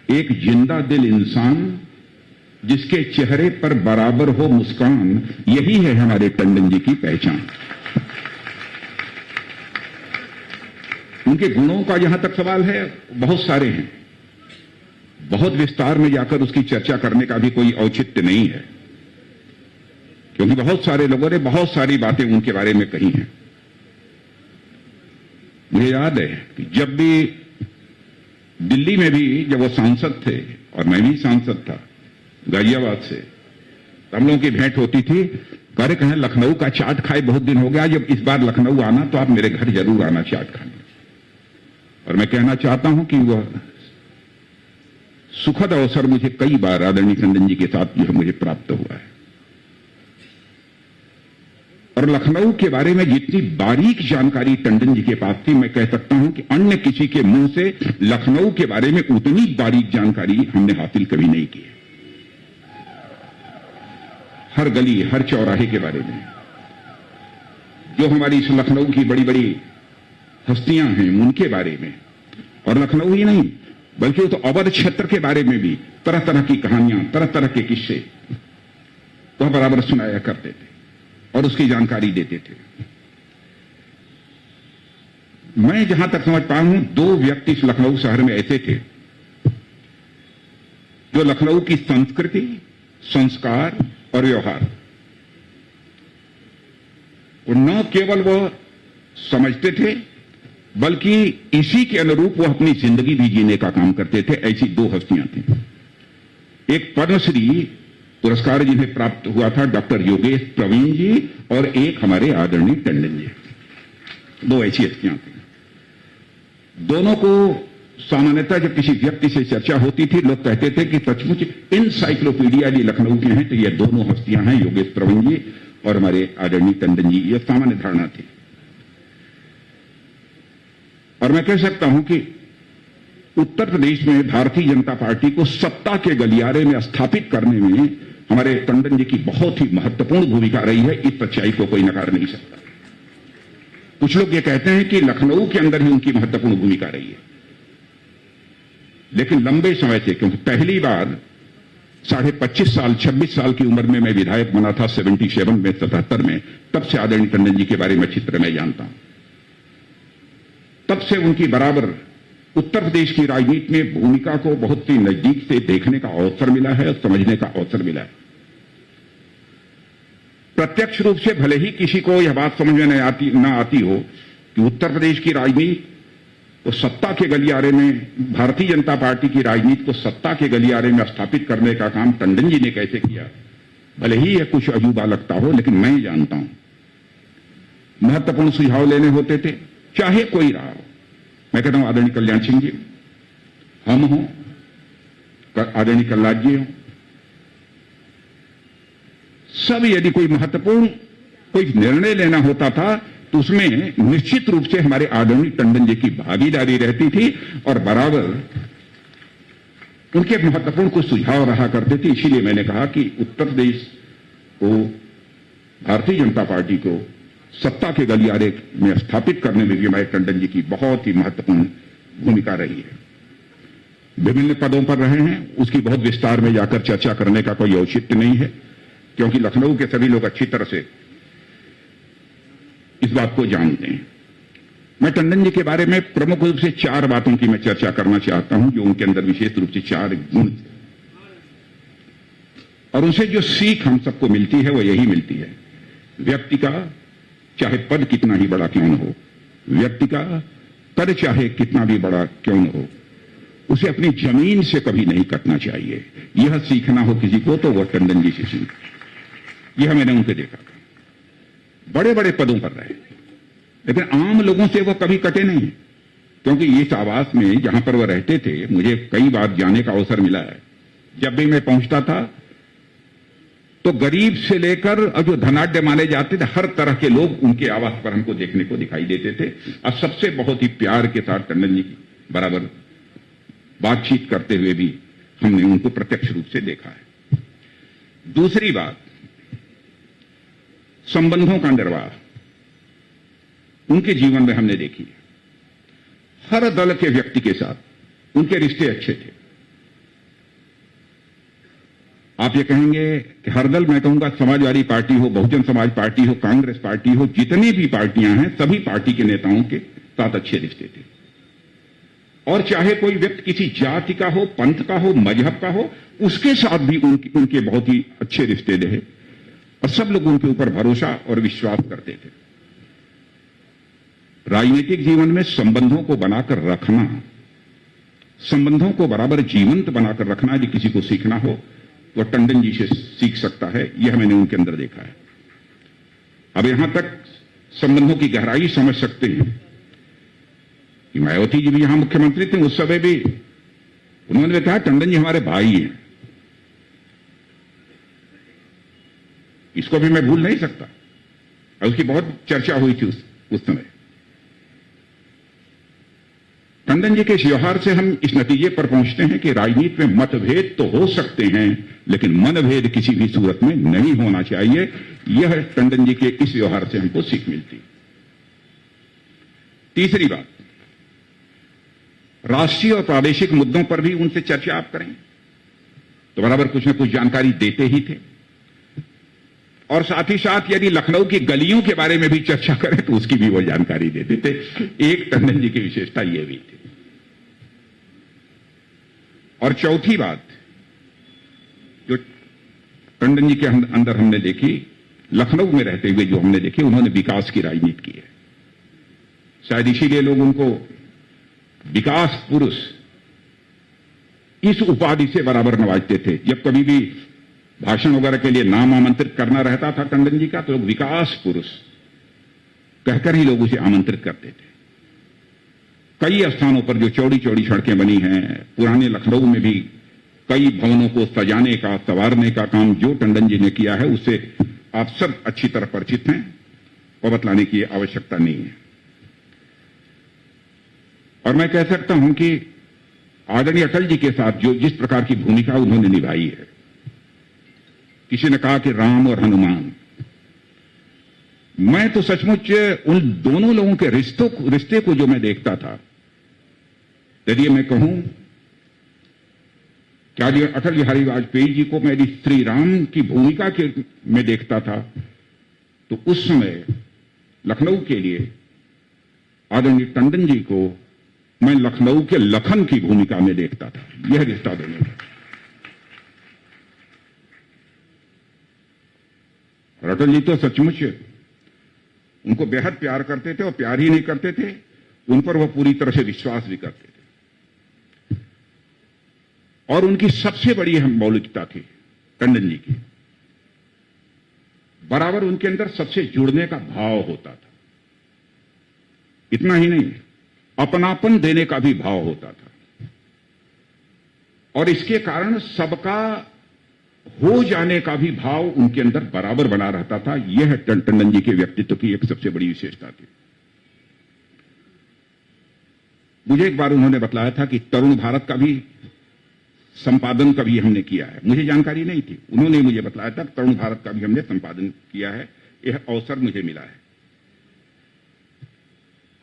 एक जिंदा दिल इंसान जिसके चेहरे पर बराबर हो मुस्कान, यही है हमारे टंडन जी की पहचान। उनके गुणों का जहां तक सवाल है, बहुत सारे हैं। बहुत विस्तार में जाकर उसकी चर्चा करने का भी कोई औचित्य नहीं है, क्योंकि बहुत सारे लोगों ने बहुत सारी बातें उनके बारे में कही हैं। मुझे याद है कि जब भी दिल्ली में भी जब वो सांसद थे और मैं भी सांसद था गाजियाबाद से, तो हम लोगों की भेंट होती थी। कह रहे कहें लखनऊ का चाट खाए बहुत दिन हो गया, जब इस बार लखनऊ आना तो आप मेरे घर जरूर आना चाट खाने। और मैं कहना चाहता हूं कि वह सुखद अवसर मुझे कई बार आदरणीय टंडन जी के साथ जो है मुझे प्राप्त हुआ है। और लखनऊ के बारे में जितनी बारीक जानकारी टंडन जी के पास थी, मैं कह सकता हूं कि अन्य किसी के मुंह से लखनऊ के बारे में उतनी बारीक जानकारी हमने हासिल कभी नहीं की है। हर गली हर चौराहे के बारे में, जो हमारी इस लखनऊ की बड़ी बड़ी हस्तियां हैं उनके बारे में, और लखनऊ ही नहीं बल्कि वो तो अवध क्षेत्र के बारे में भी तरह तरह की कहानियां, तरह तरह के किस्से वह बराबर सुनाया करते थे और उसकी जानकारी देते थे। मैं जहां तक समझ पाया हूं, दो व्यक्ति इस लखनऊ शहर में ऐसे थे जो लखनऊ की संस्कृति, संस्कार और व्यवहार वो न केवल वह समझते थे, बल्कि इसी के अनुरूप वो अपनी जिंदगी भी जीने का काम करते थे। ऐसी दो हस्तियां थी। एक पद्मश्री पुरस्कार जिन्हें प्राप्त हुआ था डॉक्टर योगेश प्रवीण जी, और एक हमारे आदरणीय टंडन जी। दो ऐसी हस्तियां थी। दोनों को सामान्यतः जब किसी व्यक्ति से चर्चा होती थी, लोग कहते थे कि सचमुच इनसाइक्लोपीडिया जी लखनऊ के हैं तो ये दोनों हस्तियां हैं, योगेश प्रवीण जी और हमारे आदरणीय टंडन जी। यह सामान्य धारणा थी। और मैं कह सकता हूं कि उत्तर प्रदेश में भारतीय जनता पार्टी को सत्ता के गलियारे में स्थापित करने में हमारे टंडन जी की बहुत ही महत्वपूर्ण भूमिका रही है। इस सच्चाई को कोई नकार नहीं सकता। कुछ लोग ये कहते हैं कि लखनऊ के अंदर ही उनकी महत्वपूर्ण भूमिका रही है, लेकिन लंबे समय से, क्योंकि पहली बार 25.5 साल 26 साल की उम्र में मैं विधायक बना था 77 में, 77 में, तब से आदरणीय टंडन जी के बारे में अच्छी तरह मैं जानता हूं। तब से उनकी बराबर उत्तर प्रदेश की राजनीति में भूमिका को बहुत ही नजदीक से देखने का अवसर मिला है और समझने का अवसर मिला है। प्रत्यक्ष रूप से भले ही किसी को यह बात समझ में न आती हो कि उत्तर प्रदेश की राजनीति को सत्ता के गलियारे में, भारतीय जनता पार्टी की राजनीति को सत्ता के गलियारे में स्थापित करने का काम टंडन जी ने कैसे किया, भले ही यह कुछ अजूबा लगता हो, लेकिन मैं जानता हूं महत्वपूर्ण सुझाव लेने होते थे, चाहे कोई रहा हो। मैं कहता हूं आदरणीय कल्याण सिंह जी, हम हों, आदरणीय कल्लाद जी हों, सब यदि कोई महत्वपूर्ण कोई निर्णय लेना होता था तो उसमें निश्चित रूप से हमारे आदरणीय टंडन जी की भागीदारी रहती थी और बराबर उनके महत्वपूर्ण कुछ सुझाव रहा करते थे। इसीलिए मैंने कहा कि उत्तर प्रदेश को, भारतीय जनता पार्टी को सत्ता के गलियारे में स्थापित करने में भी हमारे टंडन जी की बहुत ही महत्वपूर्ण भूमिका रही है। विभिन्न पदों पर रहे हैं, उसकी बहुत विस्तार में जाकर चर्चा करने का कोई औचित्य नहीं है, क्योंकि लखनऊ के सभी लोग अच्छी तरह से इस बात को जानते हैं। मैं टंडन जी के बारे में प्रमुख रूप से 4 बातों की मैं चर्चा करना चाहता हूं, जो उनके अंदर विशेष रूप से 4 गुण थे, और उनसे जो सीख हम सबको मिलती है वो यही मिलती है। व्यक्ति का चाहे पद कितना ही बड़ा क्यों न हो, व्यक्ति का कद चाहे कितना भी बड़ा क्यों न हो, उसे अपनी जमीन से कभी नहीं कटना चाहिए। यह सीखना हो किसी को तो वह टंडन जी से सीख। यह मैंने उनके देखा था। बड़े बड़े पदों पर रहे, लेकिन आम लोगों से वह कभी कटे नहीं, क्योंकि इस आवास में जहां पर वह रहते थे, मुझे कई बार जाने का अवसर मिला है। जब भी मैं पहुंचता था तो गरीब से लेकर और जो धनाढ्य माने जाते थे, हर तरह के लोग उनके आवास पर हमको देखने को दिखाई देते थे, और सबसे बहुत ही प्यार के साथ टंडन जी की बराबर बातचीत करते हुए भी हमने उनको प्रत्यक्ष रूप से देखा है। दूसरी बात, संबंधों का निर्वाह उनके जीवन में हमने देखी है। हर दल के व्यक्ति के साथ उनके रिश्ते अच्छे थे। आप ये कहेंगे कि हर दल, मैं कहूंगा समाजवादी पार्टी हो, बहुजन समाज पार्टी हो, कांग्रेस पार्टी हो, जितनी भी पार्टियां हैं सभी पार्टी के नेताओं के साथ अच्छे रिश्ते थे। और चाहे कोई व्यक्ति किसी जाति का हो, पंथ का हो, मजहब का हो, उसके साथ भी उनके बहुत ही अच्छे रिश्ते रहे और सब लोग उनके ऊपर भरोसा और विश्वास करते थे। राजनीतिक जीवन में संबंधों को बनाकर रखना, संबंधों को बराबर जीवंत बनाकर रखना यदि किसी को सीखना हो तो टंडन जी से सीख सकता है। यह मैंने उनके अंदर देखा है। अब यहां तक संबंधों की गहराई समझ सकते हैं कि मायावती जी भी यहां मुख्यमंत्री थे, उस समय भी उन्होंने कहा टंडन जी हमारे भाई हैं। इसको भी मैं भूल नहीं सकता और उसकी बहुत चर्चा हुई थी उस समय। टंडन जी के इस व्यवहार से हम इस नतीजे पर पहुंचते हैं कि राजनीति में मतभेद तो हो सकते हैं लेकिन मनभेद किसी भी सूरत में नहीं होना चाहिए। यह टंडन जी के इस व्यवहार से हमको सीख मिलती। तीसरी बात, राष्ट्रीय और प्रादेशिक मुद्दों पर भी उनसे चर्चा आप करें तो बराबर कुछ न कुछ जानकारी देते ही थे। और साथ ही साथ यदि लखनऊ की गलियों के बारे में भी चर्चा करें तो उसकी भी वो जानकारी देते थे। एक टंडन जी की विशेषता यह भी थी। और चौथी बात जो टंडन जी के अंदर हमने देखी, लखनऊ में रहते हुए जो हमने देखी, उन्होंने विकास की राजनीति की है। शायद इसीलिए लोग उनको विकास पुरुष इस उपाधि से बराबर नवाजते थे। जब कभी भी भाषण वगैरह के लिए नाम आमंत्रित करना रहता था टंडन जी का तो लोग विकास पुरुष कहकर ही लोग उसे आमंत्रित करते थे। कई स्थानों पर जो चौड़ी चौड़ी सड़कें बनी हैं, पुराने लखनऊ में भी कई भवनों को सजाने का, संवारने का काम जो टंडन जी ने किया है उससे आप सब अच्छी तरह परिचित हैं और बतलाने की आवश्यकता नहीं है। और मैं कह सकता हूं कि आदरणीय अटल जी के साथ जो जिस प्रकार की भूमिका उन्होंने निभाई है, किसी ने कहा कि राम और हनुमान, मैं तो सचमुच उन दोनों लोगों के रिश्ते को जो मैं देखता था, यदि मैं कहूं क्या अटल बिहारी वाजपेयी जी को मैं यदि श्री राम की भूमिका के में देखता था तो उस समय लखनऊ के लिए आदरणीय टंडन जी को मैं लखनऊ के लखन की भूमिका में देखता था। यह रिश्ता दोनों का। और अटल जी तो सचमुच उनको बेहद प्यार करते थे और प्यार ही नहीं करते थे, उन पर वह पूरी तरह से विश्वास भी करते थे। और उनकी सबसे बड़ी मौलिकता थी टंडन जी की, बराबर उनके अंदर सबसे जुड़ने का भाव होता था। इतना ही नहीं, अपनापन देने का भी भाव होता था। और इसके कारण सबका हो जाने का भी भाव उनके अंदर बराबर बना रहता था। यह टंडन जी के व्यक्तित्व की एक सबसे बड़ी विशेषता थी। मुझे एक बार उन्होंने बतलाया था कि तरुण भारत का भी संपादन कभी हमने किया है। मुझे जानकारी नहीं थी, उन्होंने मुझे बतलाया था तरुण भारत का भी हमने संपादन किया है। यह अवसर मुझे मिला है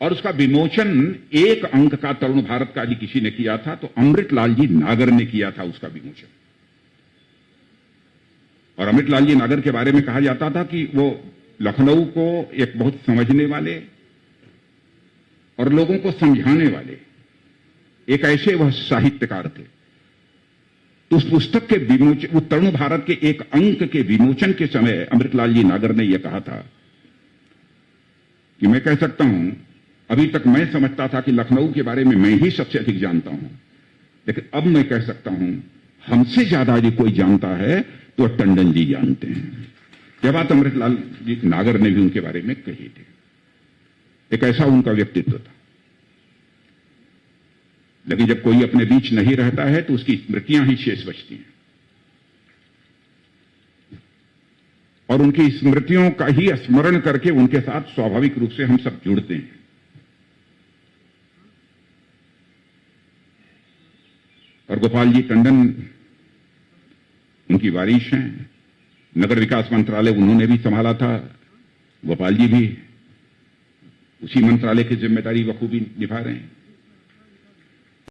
और उसका विमोचन एक अंक का तरुण भारत का यदि किसी ने किया था तो अमृतलाल जी नागर ने किया था उसका विमोचन। और अमृतलाल जी नागर के बारे में कहा जाता था कि वो लखनऊ को एक बहुत समझने वाले और लोगों को समझाने वाले एक ऐसे वह साहित्यकार थे। तो उस पुस्तक के विमोचन, तरुण भारत के एक अंक के विमोचन के समय अमृतलाल जी नागर ने यह कहा था कि मैं कह सकता हूं, अभी तक मैं समझता था कि लखनऊ के बारे में मैं ही सबसे अधिक जानता हूं, लेकिन अब मैं कह सकता हूं हमसे ज्यादा यदि कोई जानता है तो टंडन जी जानते हैं। यह बात अमृतलाल जी नागर ने भी उनके बारे में कही थी। एक ऐसा उनका व्यक्तित्व था। लेकिन जब कोई अपने बीच नहीं रहता है तो उसकी स्मृतियां ही शेष बचती हैं और उनकी स्मृतियों का ही स्मरण करके उनके साथ स्वाभाविक रूप से हम सब जुड़ते हैं। और गोपाल जी टंडन उनकी वारिश हैं। नगर विकास मंत्रालय उन्होंने भी संभाला था, गोपाल जी भी उसी मंत्रालय की जिम्मेदारी बखूबी निभा रहे हैं।